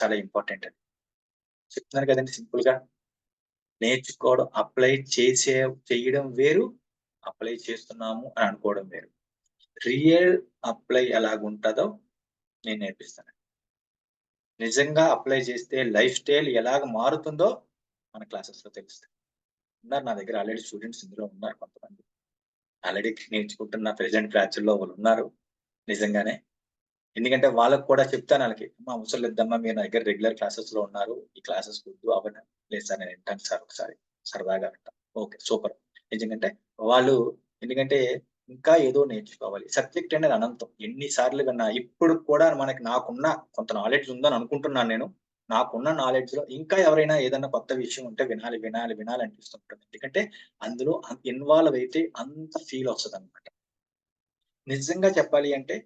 చాలా ఇంపార్టెంట్ అది. చెప్తున్నాను కదండి సింపుల్ గా. నేర్చుకోవడం, చేయడం వేరు, అప్లై చేస్తున్నాము అని అనుకోవడం వేరు. రియల్ అప్లై ఎలాగుంటదో నేను నేర్పిస్తాను. నిజంగా అప్లై చేస్తే లైఫ్ స్టైల్ ఎలాగ మారుతుందో మన క్లాసెస్ లో తెలుస్తుంది. ఉన్నారు నా దగ్గర ఆల్రెడీ స్టూడెంట్స్ ఇందులో ఉన్నారు కొంతమంది. ఆల్రెడీ నేర్చుకుంటున్న ప్రెజెంట్ బ్యాచ్‌లో వాళ్ళు ఉన్నారు. నిజంగానే. ఎందుకంటే వాళ్ళకి కూడా చెప్తాను ఆళ్ళకి. అమ్మా అవసరం లేద్దమ్మా మీరు నా దగ్గర రెగ్యులర్ క్లాసెస్‌లో ఉన్నారు. ఈ క్లాసెస్ వద్దు అవ్వని. లేదు సార్ నేను వింటాను సార్ ఒకసారి సరదాగా అంటా. ఓకే. సూపర్. నిజంగంటే వాళ్ళు ఎందుకంటే ఇంకా ఏదో నేర్చుకోవాలి. సబ్జెక్ట్ అనేది అనంతం. ఎన్ని సార్లు విన్నా ఇప్పుడు కూడా నాకున్న కొంత నాలెడ్జ్ ఉందని అనుకుంటున్నాను నేను. నాకున్న నాలెడ్జ్‌లో ఇంకా ఎవరైనా ఏదన్నా కొత్త విషయం ఉంటే వినాలి, వినాలి, వినాలి అనిపిస్తుంటుంది. ఎందుకంటే అందులో ఇన్వాల్వ్ అయితే అంత ఫీల్ వస్తదన్నమాట. నిజంగా చెప్పాలి అంటే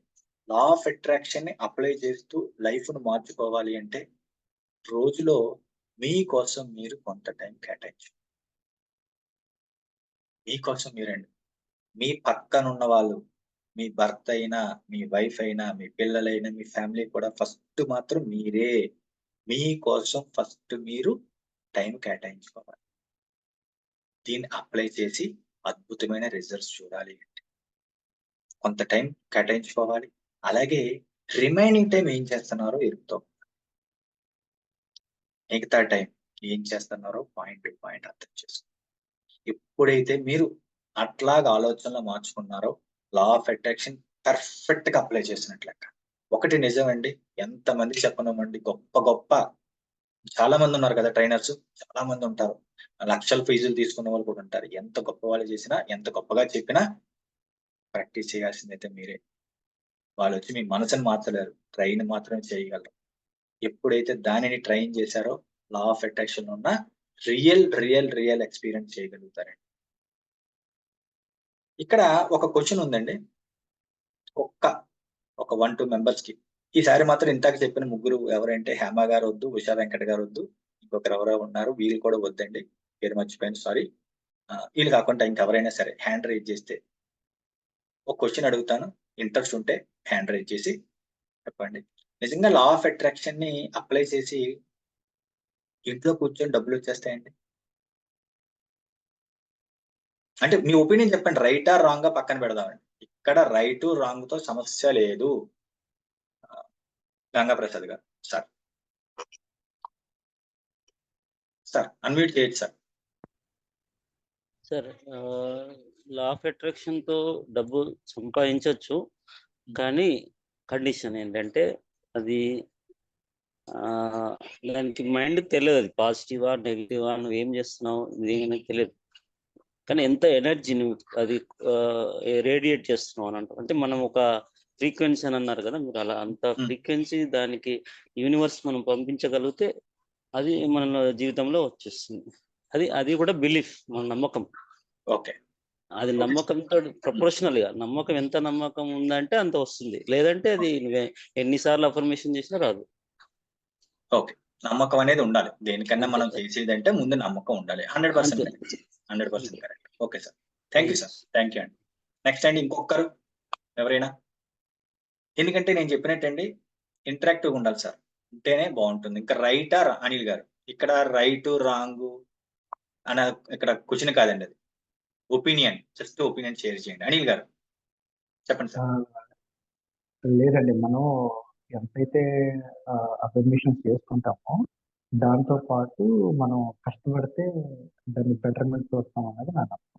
లా ఆఫ్ అట్రాక్షన్‌ని అప్లై చేస్తూ లైఫ్‌ని మార్చుకోవాలి అంటే రోజులో మీకోసం మీరు కొంత టైం కేటాయించండి. మీకోసం మీరండి. మీ పక్కనున్న వాళ్ళు, మీ భర్త అయినా, మీ వైఫ్ అయినా, మీ పిల్లలైనా, మీ ఫ్యామిలీ కూడా ఫస్ట్ మాత్రం మీరే. మీకోసం ఫస్ట్ మీరు టైం కేటాయించుకోవాలి. దీన్ని అప్లై చేసి అద్భుతమైన రిజల్ట్స్ చూడాలి అంటే కొంత టైం కేటాయించుకోవాలి. అలాగే రిమైనింగ్ టైమ్ ఏం చేస్తున్నారో ఎరుకుతాం. మిగతా టైం ఏం చేస్తున్నారో పాయింట్ టు పాయింట్ అర్థం చేసుకోండి. ఎప్పుడైతే మీరు అట్లాగా ఆలోచనలు మార్చుకున్నారో లా ఆఫ్ అట్రాక్షన్ పర్ఫెక్ట్‌గా అప్లై చేసినట్లు లెక్క. ఒకటి నిజమండి. ఎంతమందికి చెప్పనివ్వండి గొప్ప గొప్ప చాలా మందున్నారు కదా ట్రైనర్స్. చాలా మందుంటారు. లక్షల ఫీజులు తీసుకున్న వాళ్ళు కూడా ఉంటారు. ఎంత గొప్ప వాళ్ళు చేసినా, ఎంత గొప్పగా చెప్పినా ప్రాక్టీస్ చేయాల్సిందైతే మీరే. వాళ్ళొచ్చి మీ మనసుని మార్చలేరు. ట్రైన్ మాత్రమే చేయగలరు. ఎప్పుడైతే దానిని ట్రైన్ చేశారో లా ఆఫ్ అట్రాక్షన్ ఉన్న రియల్ ఎక్స్‌పీరియన్స్ చేయగలుగుతారండి. ఇక్కడ ఒక క్వెషన్ ఉందండి. ఒక్క ఒక 1, 2 మెంబర్స్‌కి. ఈసారి మాత్రం ఇందాక చెప్పిన ముగ్గురు ఎవరంటే హేమ గారొద్దు, ఉషా వెంకట్ గారొద్దు. ఇంకొకరెవరో ఉన్నారు. వీళ్ళు కూడా వద్దండి. పేరు మర్చిపోయాను సారీ. ఈళ్ళు కాకుండా ఇంకెవరైనా సరే హ్యాండ్ రైజ్ చేస్తే ఒక క్వెషన్ అడుగుతాను. ఇంట్రెస్ట్ ఉంటే హ్యాండ్ రైజ్ చేసి చెప్పండి. నిజంగా లా ఆఫ్ అట్రాక్షన్‌ని అప్లై చేసి ఇంట్లో కూర్చొని డబ్బులొచ్చేస్తాయండి? అంటే మీ ఒపీనియన్ చెప్పండి. రైటా? రాంగా పక్కన పెడదామండి. ఇక్కడ రైటు, రాంగ్‌తో సమస్య లేదు. గంగా ప్రసాద్ గారు. సార్. సార్ అన్‌మ్యూట్ చేయొచ్చు సార్. సార్ లా ఆఫ్ అట్రాక్షన్‌తో డబ్బు సంపాదించొచ్చు. కానీ కండిషన్ ఏంటంటే అది దానికి మైండ్‌కి తెలియదు. అది పాజిటివా? నెగెటివా? నువ్వేం చేస్తున్నావు? ఇది తెలియదు. కానీ ఎంత ఎనర్జీ నువ్వు అది రేడియేట్ చేస్తున్నావు అని అంటారు. అంటే మనం ఒక ఫ్రీక్వెన్సీ అని అన్నారు కదా! మీరు అలా అంత హ్మ్. ఫ్రీక్వెన్సీ దానికి యూనివర్స్ మనం పంపించగలిగితే అది మన జీవితంలో వచ్చేస్తుంది. అది కూడా బిలీఫ్ మన నమ్మకం. ఓకే. అది ఓకే. నమ్మకంతో హ్మ్. ప్రపోర్షనల్‌గా నమ్మకం ఎంత నమ్మకం ఉందంటే అంత వస్తుంది. లేదంటే అది నువ్వే ఎన్ని సార్లు అఫర్మేషన్ చేసినా రాదు. ఓకే. నమ్మకం అనేది ఉండాలి. దేనికన్నా అంతే మనం సార్. చేసేదంటే ముందు నమ్మకం ఉండాలి. 100% అంతే. కరెక్ట్. 100% అంతే. Correct. Okay sir. Thank you thank you. Sir. Thank you అండి. నెక్స్ట్ అండి ఇంకొకరు ఎవరైనా? ఎందుకంటే నేను చెప్పినట్టండి ఇంటరాక్టివ్‌గా ఉండాలి సార్. ఉంటేనే బావుంటుంది. ఇంకా రైటా? అనిల్ గారు. ఇక్కడ రైటు, రాంగు అన ఇక్కడ క్వెషన్ కాదండి అది. ఒపీనియన్. జస్ట్ ఒపీనియన్ షేర్ చేయండి. అనిల్ గారు చెప్పండి ఆ! సార్. లేదండి. మనం ఎంతైతే అఫర్మేషన్స్ చేసుకుంటామో, దాంతో పాటు మనం కష్టపడితే దాన్ని బెటర్‌మెంట్ చూస్తామన్నది నా నమ్మకం.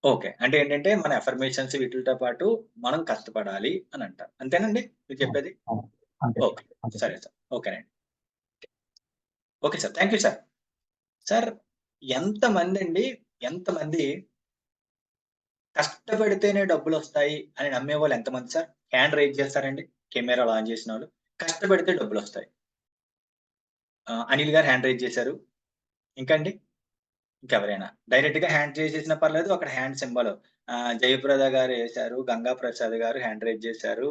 ఓకే. అంటే ఏంటంటే మన అఫర్మేషన్స్ వీటిలతో పాటు మనం కష్టపడాలి అని అంటారు. అంతేనండి మీరు అవును. చెప్పేది? అవును. అంతే ఓకే. సార్. అంతే సరే సార్. సార్. ఓకేనండి. Okay sir. Thank you sir. Sir ఎంతమందండి ఎంతమంది కష్టపడితేనే డబ్బులొస్తాయి అని నమ్మేవాళ్ళు ఎంతమంది సార్? హ్యాండ్ రైజ్ చేస్తారండి? కెమెరాలు ఆన్ చేసినోళ్ళు. కష్టపడితే డబ్బులొస్తాయి. అనిల్ గారు హ్యాండ్ రైజ్ చేశారు. ఇంకా అండి? ఇంకెవరైనా? డైరెక్ట్‌గా హ్యాండ్ రైజ్ చేసినా పర్లేదు. అక్కడ హ్యాండ్ సింబల్ జయప్రద గారు ఎసారు. గంగా ప్రసాద్ గారు హ్యాండ్ రైజ్ చేశారు.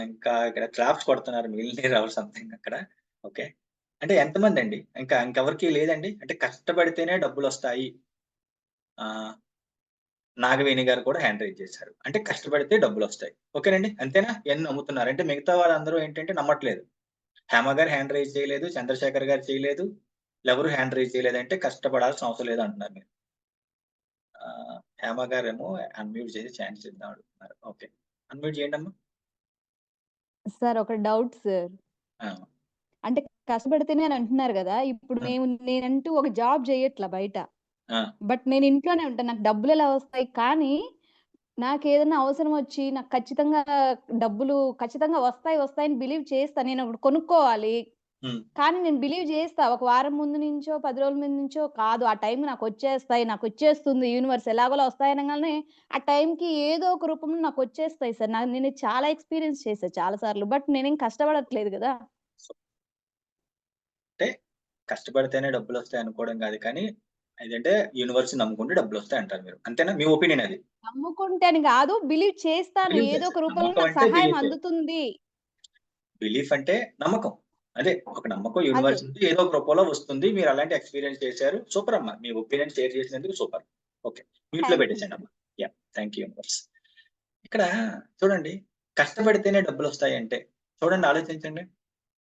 ఇంకా ఇక్కడ క్లాప్స్ కొడుతున్నారు. మిలియనీర్ ఆర్ సంథింగ్ అక్కడ. ఓకే. అంటే ఎంతమందండి? ఇంకెవరికీ లేదండి? అంటే కష్టపడితేనే డబ్బులొస్తాయి. ఆహ్, నాగవేణి గారు కూడా హ్యాండ్ రైజ్ చేశారు. అంటే కష్టపడితే డబ్బులొస్తాయి. ఓకేనండి. అంతేనా? ఇయన్నీ నమ్ముతున్నారు. అంటే మిగతా వాళ్ళందరూ ఏంటంటే నమ్మట్లేదు. హేమ గారు హ్యాండ్ రైజ్ చేయలేదు, చంద్రశేఖర్ గారు చేయలేదు, ఎవరు హ్యాండ్ రైజ్ చేయలేదంటే కష్టపడాల్సిన అవసరం లేదు అంటున్నారు మీరు. హేమ గారేమో అన్మ్యూట్ చేసి ఛాన్స్ ఇద్దాం అడుగుతున్నారు. ఓకే, అన్మ్యూట్ చేయండి అమ్మా. సార్ ఒక డౌట్ సార్. ఆ, అంటే కష్టపడితేనే అని అంటున్నారు కదా. ఇప్పుడు నేనంటూ ఒక జాబ్ చేయట్లా బయట. ఆ, బట్ నేను ఇంట్లోనే ఉంటాను. నాకు డబ్బులు ఎలా వస్తాయి? కానీ నాకేదైనా అవసరం వచ్చి నాకు డబ్బులు ఖచ్చితంగా వస్తాయని బిలీవ్ చేస్తా. నేను ఒకటి కొనుక్కోవాలి. ఉమ్, కానీ నేను బిలీవ్ చేస్తా. ఒక వారం ముందు నుంచో, 10 రోజుల ముందు నుంచో కాదు. ఆ టైంకి నాకొచ్చేస్తాయి. నాకొచ్చేస్తుంది యూనివర్స్ ఎలాగోలా వస్తాయనంగానే ఆ టైంకి ఏదో ఒక రూపంలో నాకొచ్చేస్తాయి సార్. నేను చాలా ఎక్స్‌పీరియన్స్ చేశా చాలా సార్లు. బట్ నేనేం కష్టపడట్లేదు గదా! అంటే కష్టపడితేనే డబ్బులు వస్తాయి అనుకోవడం కాదు, కానీ ఏదంటే యూనివర్స్ నమ్ముకుంటే డబ్బులు వస్తాయి అంటారు మీరు. అంతేనా? మీ ఒపీనియన్ అది? నమ్ముకుంటే అని గాదు. బిలీవ్ చేస్తాను. బిలీవ్ ఏదో ఒక చేస్తారు. రూపంలో నమ్మకం నాకు అంటే సహాయం బిలీఫ్. అందుతుంది. బిలీఫ్ అంటే నమ్మకం. అదే ఒక నమ్మకం అదే. యూనివర్స్ నుంచి ఏదో ఒక రూపంలో వస్తుంది. మీరు అలాంటి ఎక్స్‌పీరియన్స్ చేశారు. సూపర్ అమ్మా. మీ ఒపీనియన్ షేర్ చేసినందుకు సూపర్. ఓకే, మ్యూట్‌లో థాంక్ యూ పెట్టేసేయండి సార్. అమ్మా. యాహ్! Thank you universe. ఇక్కడ చూడండి, కష్టపడితేనే డబ్బులొస్తాయి అంటే చూడండి, ఆలోచించండి.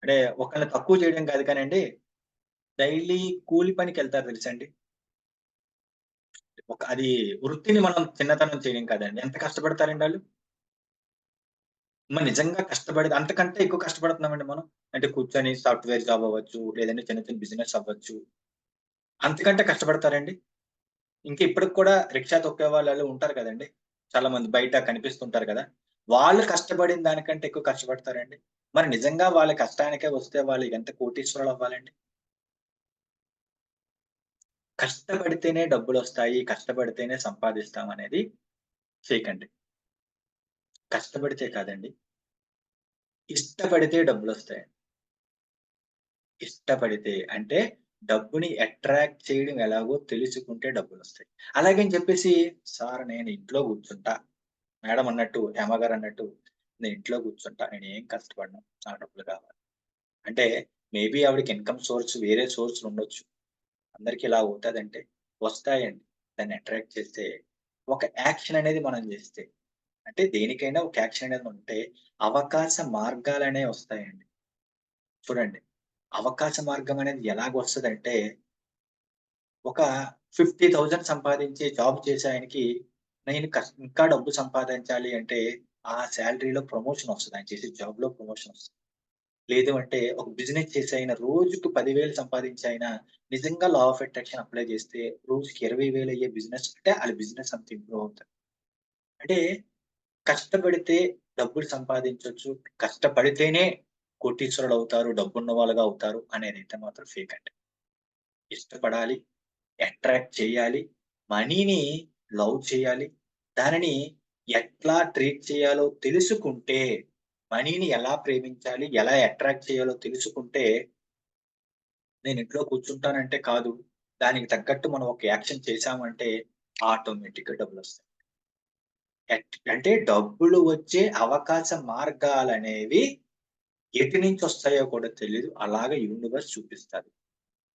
అంటే ఒకళ్ళని తక్కువ చేయడం కాదు కానండి, డైలీ కూలి పనికెళ్తారు తెలుసండి? అది వృత్తిని మనం చిన్నతనం చేయడం కాదండి. ఎంత కష్టపడతారండి ఆళ్ళు? మరి నిజంగా కష్టపడి అంతకంటే ఎక్కువ కష్టపడుతున్నామండి మనం. అంటే కూర్చొని సాఫ్ట్‌వేర్ జాబ్ అవ్వచ్చు, లేదంటే చిన్న చిన్న బిజినెస్ అవ్వచ్చు. అంతకంటే కష్టపడతారండి? ఇంకా ఇప్పటికి కూడా రిక్షా తొక్కే వాళ్ళు ఉంటారు కదండీ! చాలా మంది బయట కనిపిస్తుంటారు కదా! వాళ్ళు కష్టపడిన దానికంటే ఎక్కువ కష్టపడతారండి? మరి నిజంగా వాళ్ళ కష్టానికే వస్తే వాళ్ళు ఎంత కోటీశ్వరులు అవ్వాలండి? కష్టపడితేనే డబ్బులొస్తాయి, కష్టపడితేనే సంపాదిస్తాం అనేది ఫేక్ అండి. కష్టపడితే కాదండి, ఇష్టపడితే డబ్బులొస్తాయి. ఇష్టపడితే అంటే డబ్బుని అట్రాక్ట్ చేయడం ఎలాగో తెలుసుకుంటే డబ్బులొస్తాయి. అలాగని చెప్పేసి, సార్ నేను ఇంట్లో కూర్చుంటా, మేడం అన్నట్టు, హేమ గారు అన్నట్టు, నేను ఇంట్లో కూర్చుంటా, నేనేం కష్టపడను, నాకు డబ్బులు కావాలి. అంటే మేబీ ఆవిడకి ఇన్‌కమ్ సోర్స్ వేరే సోర్స్‌లు ఉండొచ్చు. అందరికి ఇలా అవుతదంటే వస్తాయండి. దాన్ని అట్రాక్ట్ చేస్తే, ఒక యాక్షన్ అనేది మనం చేస్తే, అంటే దేనికైనా ఒక యాక్షన్ అనేది ఉంటే అవకాశ మార్గాలనేవి వస్తాయండి. చూడండి, అవకాశ మార్గం అనేది ఎలాగొస్తదంటే, ఒక 50,000 సంపాదించే జాబ్ చేసే ఆయనకి, నేను ఇంకా డబ్బు సంపాదించాలి అంటే, ఆ సాలరీలో ప్రమోషన్ వస్తది. ఆయన చేసే జాబ్‌లో ప్రమోషన్ వస్తది. లేదు అంటే ఒక బిజినెస్ చేసే ఆయన రోజుకి 10,000 సంపాదించే ఆయన నిజంగా లా ఆఫ్ అట్రాక్షన్ అప్లై చేస్తే రోజుకి 20,000 అయ్యే బిజినెస్ అంటే ఆళ్ళ బిజినెస్ అంత ఇంప్రూవ్ అవుతది. అంటే కష్టపడితే డబ్బులు సంపాదించొచ్చు. కష్టపడితేనే కోటీశ్వరులవుతారు, డబ్బున్న వాళ్ళుగా అవుతారు అనేదైతే మాత్రం ఫేక్ అండి. ఇష్టపడాలి, అట్రాక్ట్ చేయాలి, మనీని లవ్ చేయాలి. దానిని ఎట్లా ట్రీట్ చేయాలో తెలుసుకుంటే, మనీని ఎలా ప్రేమించాలి, ఎలా అట్రాక్ట్ చేయాలో తెలుసుకుంటే, నేను ఇంట్లో కూర్చుంటానంటే కాదు. దానికి తగ్గట్టు మనం ఒక యాక్షన్ చేశామంటే ఆటోమేటిక్‌గా డబ్బులొస్తాయి. అంటే డబ్బులు వచ్చే అవకాశ మార్గాలనేవి ఎటు నుంచొస్తాయో కూడా తెలీదు. అలాగా యూనివర్స్ చూపిస్తది.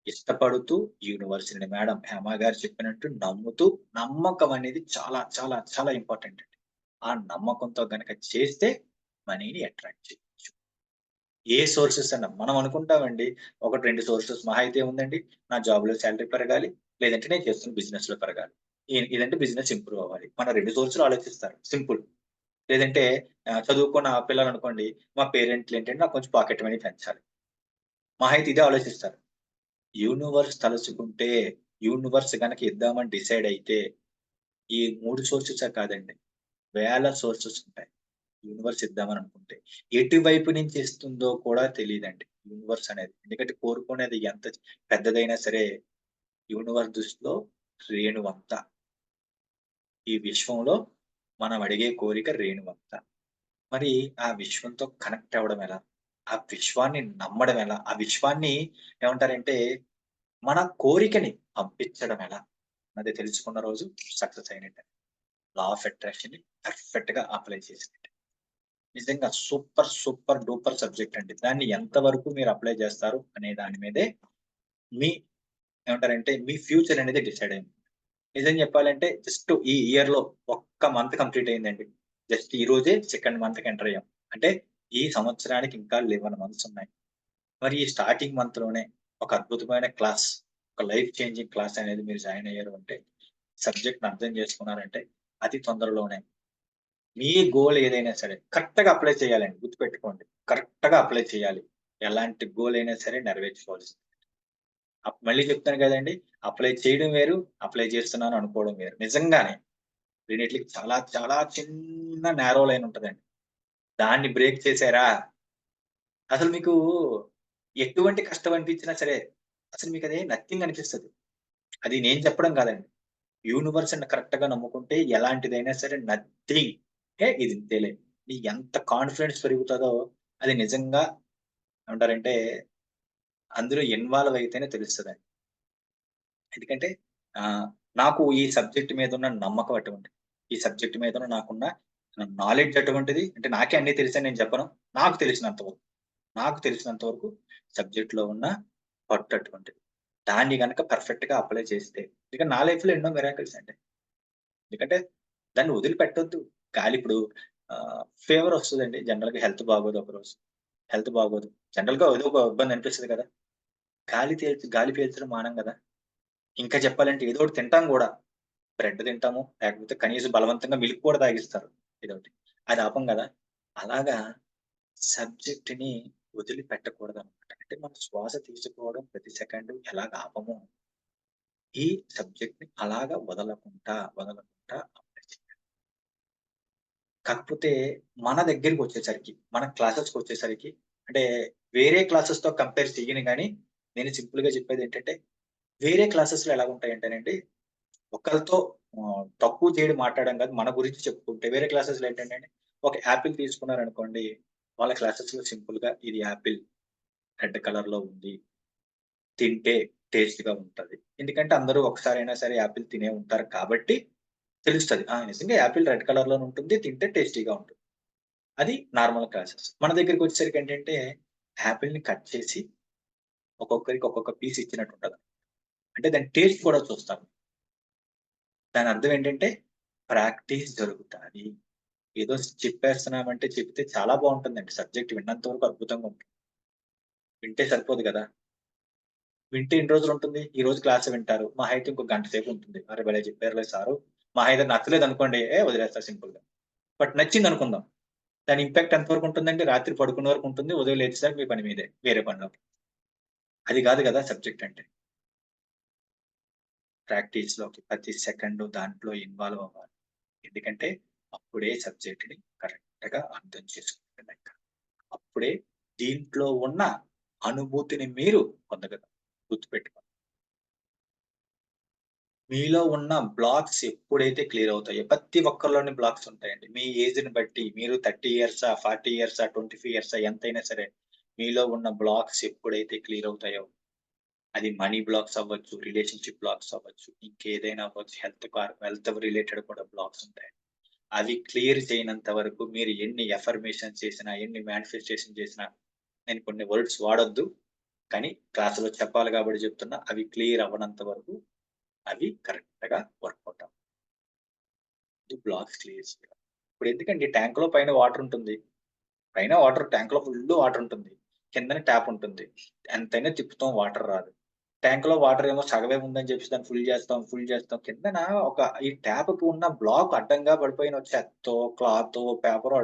ఇష్టపడుతూ యూనివర్స్‌ని మేడం హేమ గారు చెప్పినట్టు నమ్ముతూ, నమ్మకం అనేది చాలా చాలా చాలా ఇంపార్టెంట్ అండి. ఆ నమ్మకంతో గనక చేస్తే మనీని అట్రాక్ట్ చేయొచ్చు. ఏ సోర్సెస్ అన్నా మనం అనుకుంటామండి, 1, 2 సోర్సెస్ మహా అయితే ఏముందండి, నా జాబ్‌లో సాలరీ పెరగాలి, లేదంటే నేను చేస్తున్న బిజినెస్‌లో పెరగాలి. ఇదంటే బిజినెస్ ఇంప్రూవ్ అవ్వాలి. మన 2 సోర్స్‌లు ఆలోచిస్తారు. సింపుల్. లేదంటే చదువుకున్న పిల్లలనుకోండి, మా పేరెంట్లేంటంటే నాకు కొంచెం పాకెట్ మనీ పెంచాలి. మహా అయితే ఇదే ఆలోచిస్తారు. యూనివర్స్ తలుచుకుంటే, యూనివర్స్ గనక ఇద్దామని డిసైడ్ అయితే, ఈ 3 సోర్సెసే కాదండి, వేల సోర్సెస్ ఉంటాయి. యూనివర్స్ ఇద్దామని అనుకుంటే. ఎటువైపు నుంచి ఇస్తుందో కూడా తెలీదండి యూనివర్స్ అనేది. ఎందుకంటే కోరుకునేది ఎంత పెద్దదైనా సరే, యూనివర్స్ దృష్టిలో రేణువంత. ఈ విశ్వంలో మనం అడిగే కోరిక రేణువంత. మరి ఆ విశ్వంతో కనెక్ట్ అవ్వడం ఎలా? ఆ విశ్వాన్ని నమ్మడం ఎలా? ఆ విశ్వాన్ని ఏమంటారంటే, మన కోరికని పంపించడం ఎలా? అన్నది తెలుసుకున్న రోజు సక్సెస్ అయినట్టే. లా ఆఫ్ అట్రాక్షన్‌ని పర్ఫెక్ట్‌గా అప్లై చేసినట్టే. నిజంగా సూపర్, సూపర్ డూపర్ సబ్జెక్ట్ అండి. దాన్ని ఎంత వరకు మీరు అప్లై చేస్తారు అనే దాని మీదే మీ ఏమంటారంటే మీ ఫ్యూచర్ అనేది డిసైడ్ అయింది. నిజం చెప్పాలంటే జస్ట్ ఈ ఇయర్‌లో ఒక్క మంత్ కంప్లీట్ అయిందండి. జస్ట్ ఈ రోజే సెకండ్ మంత్‌కి ఎంటర్ అయ్యాం. అంటే ఈ సంవత్సరానికి ఇంకా 11 మంత్స్ ఉన్నాయి. మరి ఈ స్టార్టింగ్ మంత్ లోనే ఒక అద్భుతమైన క్లాస్, ఒక లైఫ్ చేంజింగ్ క్లాస్ అనేది మీరు జాయిన్ అయ్యారు అంటే, సబ్జెక్ట్ అర్థం చేసుకున్నారంటే, అతి తొందరలోనే మీ గోల్ ఏదైనా సరే కరెక్ట్ గా అప్లై చేయాలండి. గుర్తుపెట్టుకోండి, కరెక్ట్ గా అప్లై చేయాలి. ఎలాంటి గోల్ అయినా సరే నెరవేర్చుకోవాల్సింది. మళ్ళీ చెప్తాను కదండి, అప్లై చేయడం వేరు, అప్లై చేస్తున్నాను అనుకోవడం వేరు. నిజంగానే రెండిట్లకి చాలా చాలా చిన్న నేరో లైన్ ఉంటదండి. దాన్ని బ్రేక్ చేశారా, అసలు మీకు ఎటువంటి కష్టం అనిపించినా సరే అసలు మీకు అదే నథింగ్ అనిపిస్తది. అది నేను చెప్పడం కాదండి. యూనివర్స్ ని కరెక్ట్ గా నమ్ముకుంటే ఎలాంటిదైనా సరే నథింగ్, ఇది ఇంతేలే. నీకు ఎంత కాన్ఫిడెన్స్ పెరుగుతుందో అది నిజంగా ఏమంటారంటే అందులో ఇన్వాల్వ్ అయితేనే తెలుస్తదండి. ఎందుకంటే నాకు ఈ సబ్జెక్ట్ మీద ఉన్న నమ్మకం అటువంటిది. ఈ సబ్జెక్ట్ మీద నాకున్న నాలెడ్జ్ అటువంటిది. అంటే నాకే అన్ని తెలుసని నేను చెప్పను. నాకు తెలిసినంత వరకు సబ్జెక్ట్ లో ఉన్న పట్టు అటువంటిది. దాన్ని గనక పర్ఫెక్ట్ గా అప్లై చేస్తే, ఇక నా లైఫ్ లో ఎన్నో మిరాకిల్స్ అండి. ఎందుకంటే దాన్ని వదిలిపెట్టొద్దు. గాలి ఇప్పుడు ఫీవర్ వస్తుందండి. జనరల్ గా హెల్త్ బాగోదు ఒకరోజు. హెల్త్ బాగోదు. జనరల్ గా ఏదో ఒక ఇబ్బంది అనిపిస్తది కదా! గాలి పీల్చడం మానం కదా! ఇంకా చెప్పాలంటే ఏదో ఒకటి తింటాం గూడా. బ్రెడ్ తింటాము. లేకపోతే కనీసం బలవంతంగా మిల్క్ కూడా తాగిస్తారు. ఇదొకటి. అది ఆపం గదా! అలాగా సబ్జెక్ట్ ని వదిలిపెట్టకూడదనమాట. అంటే మనం శ్వాస తీసుకోవడం ప్రతి సెకండు ఎలాగ ఆపమో, ఈ సబ్జెక్ట్ ని అలాగా వదలకుండా అప్లై చేయాలి. కాకపోతే మన దగ్గరికొచ్చేసరికి, మన క్లాసెస్‌కొచ్చేసరికి అంటే వేరే క్లాసెస్‌తో కంపేర్ చెయ్యను గానీ, నేను సింపుల్‌గా చెప్పేదేంటంటే, వేరే క్లాసెస్‌లో ఎలాగుంటాయంటేనండి, ఒకళ్ళతో తక్కువ చేయడం మాట్లాడడం కాదు, మన గురించి చెప్పుకుంటే వేరే క్లాసెస్‌లో ఏంటంటేండి, ఒక యాపిల్ తీసుకున్నారనుకోండి, వాళ్ళ క్లాసెస్‌లో సింపుల్‌గా ఇది యాపిల్ రెడ్ కలర్‌లో ఉంది. తింటే టేస్ట్‌గా ఉంటది. ఎందుకంటే అందరూ ఒకసారైనా సరే యాపిల్ తినే ఉంటారు కాబట్టి తెలుస్తది. నిజంగా యాపిల్ రెడ్ కలర్‌లోనే ఉంటుంది. తింటే టేస్టీగా ఉంటుంది. అది నార్మల్ క్లాసెస్. మన దగ్గరికొచ్చేసరికి ఏంటంటే, యాపిల్‌ని కట్ చేసి ఒక్కొక్కరికి ఒక్కొక్క పీస్ ఇచ్చినట్టు ఉంటది. అంటే దాని టేస్ట్ కూడా చూస్తారు. దాని అర్థం ఏంటంటే ప్రాక్టీస్ జరుగుతాది. ఏదో చెప్పేస్తున్నామంటే చెప్తే చాలా బావుంటుందండి. సబ్జెక్ట్ విన్నంత వరకు అద్భుతంగా ఉంటుంది. వింటే సరిపోదు గదా! వింటే ఎన్ని రోజులుంటుంది? ఈ రోజు క్లాస్ వింటారు. మహా అయితే ఇంకో గంట సేపు ఉంటుంది. అరె! భలే చెప్పారులే సారు. మహా అయితే నచ్చలేదనుకోండి, వదిలేస్తారు సింపుల్‌గా. బట్ నచ్చిందనుకుందాం. దాని ఇంపాక్ట్ ఎంత వరకు ఉంటుందండి? రాత్రి పడుకునే వరకు ఉంటుంది. ఉదయం లేచేసరికి మీ పని మీదే. వేరే పనిలోకి. అది కాదు గదా సబ్జెక్ట్ అంటే. ప్రాక్టీస్‌లోకి ప్రతి సెకండు దాంట్లో ఇన్వాల్వ్ అవ్వాలి. ఎందుకంటే అప్పుడే సబ్జెక్ట్‌ని కరెక్ట్‌గా అర్థం చేసుకుంటే లెక్క. అప్పుడే దీంట్లో ఉన్న అనుభూతిని మీరు పొందగలరు. గుర్తుపెట్టుకోండి. మీలో ఉన్న బ్లాక్స్ ఎప్పుడైతే క్లియర్ అవుతాయో, ప్రతి ఒక్కరిలోని బ్లాక్స్ ఉంటాయండి. మీ ఏజ్‌ని బట్టి మీరు 30 ఇయర్సా, 40 ఇయర్సా, 25 ఇయర్సా ఎంతైనా సరే, మీలో ఉన్న బ్లాక్స్ ఎప్పుడైతే క్లియర్ అవుతాయో, అది మనీ బ్లాక్స్ అవ్వచ్చు, రిలేషన్‌షిప్ బ్లాక్స్ అవ్వచ్చు, ఇంకేదైనా అవ్వచ్చు, హెల్త్ రిలేటెడ్ కూడా బ్లాక్స్ ఉంటాయి. అవి క్లియర్ చేయనంత వరకు మీరు ఎన్ని అఫర్మేషన్స్ చేసినా, ఎన్ని మానిఫెస్టేషన్ చేసినా, నేను కొన్ని వర్డ్స్ వాడొద్దు. కానీ క్లాస్‌లో చెప్పాలి కాబట్టి చెప్తున్నా. అవి క్లియర్ అవ్వనంత వరకు అవి కరెక్ట్‌గా వర్కౌట్ అవ్వవు. బ్లాక్స్ క్లియర్ చేయాలి. ఇప్పుడు ఎందుకండి ట్యాంక్‌లో పైన వాటర్ ఉంటుంది. పైన ట్యాంక్‌లో ఫుల్లు వాటర్ ఉంటుంది. కిందన ట్యాప్ ఉంటుంది. ఎంతైనా తిప్పుతాం వాటర్ రాదు. ట్యాంక్‌లో వాటర్ ఏమో సగమే ఉందని చెప్పేసి దాన్ని ఫుల్ చేస్తాం. కిందన ఈ ట్యాప్‌కి ఉన్న బ్లాక్ అడ్డంగా పడిపోయిన చెత్తో, క్లాతో, పేపరో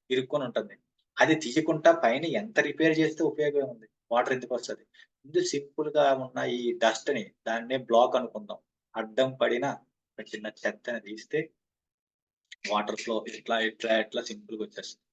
ఇరుక్కొని ఉంటుంది. అది తీయకుండా పైన ఎంత రిపేర్ చేస్తే ఉపయోగం ఏముంది? వాటర్ ఎందుకొస్తది? ముందు సింపుల్‌గా ఉన్న ఈ డస్ట్‌ని దాన్నే బ్లాక్ అనుకుందాం. అడ్డం పడిన చిన్న చెత్తని తీస్తే వాటర్ ఫ్లో ఇట్లా సింపుల్‌గా వచ్చేస్తది.